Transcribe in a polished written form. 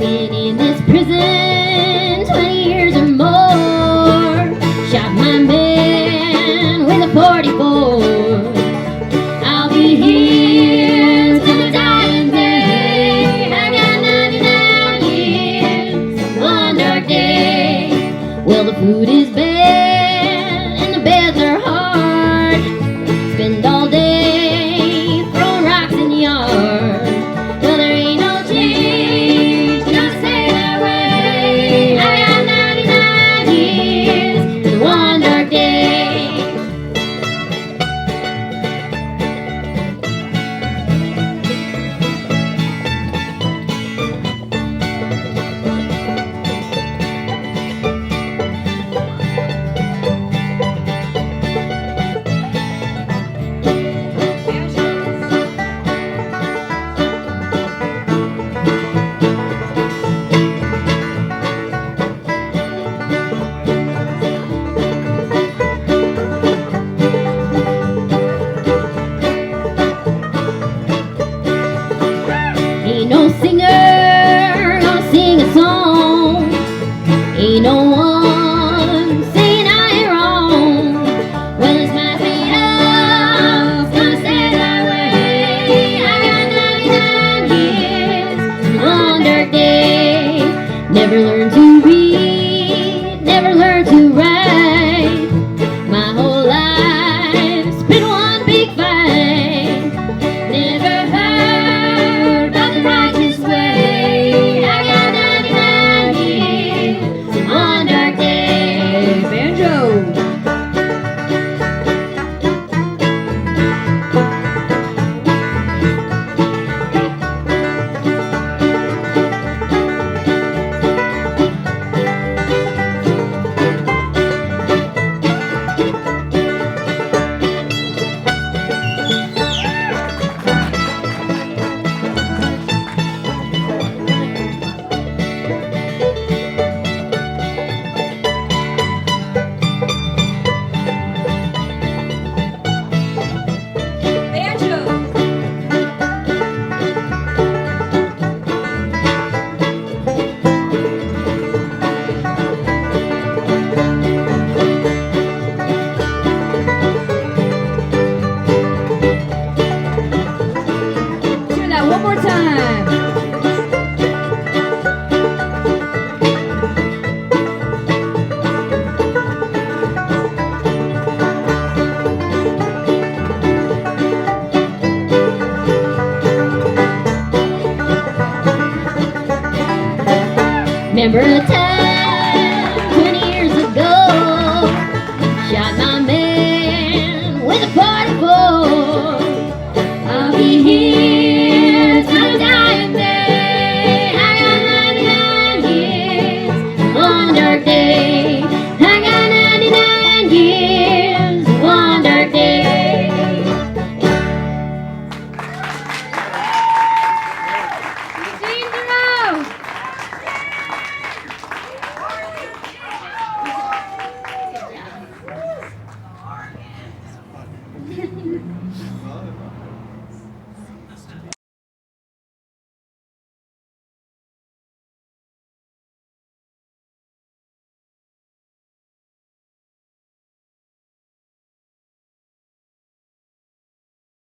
Been in this prison 20 years or more. Shot my man with a 44. I'll be here till the dying day. I got 99 years, one dark day. Well, the food is bad and the beds are hard. Spend all day throwing rocks in the yard. Well, there ain't no change, just stay that way. I got 99 years and one dark day. Ain't no singer gonna sing a song. Ain't no one saying I ain't wrong. Well, it's my fate, I'm gonna stay that way. I got 99 years and one dark day. Never learned to read, never learned to write. My whole life's been one big fight. Never heard about the righteous way. I got 99 years and one dark day. Banjo. One more time. Remember a time 20 years ago, shot my man with a 44. I'll be here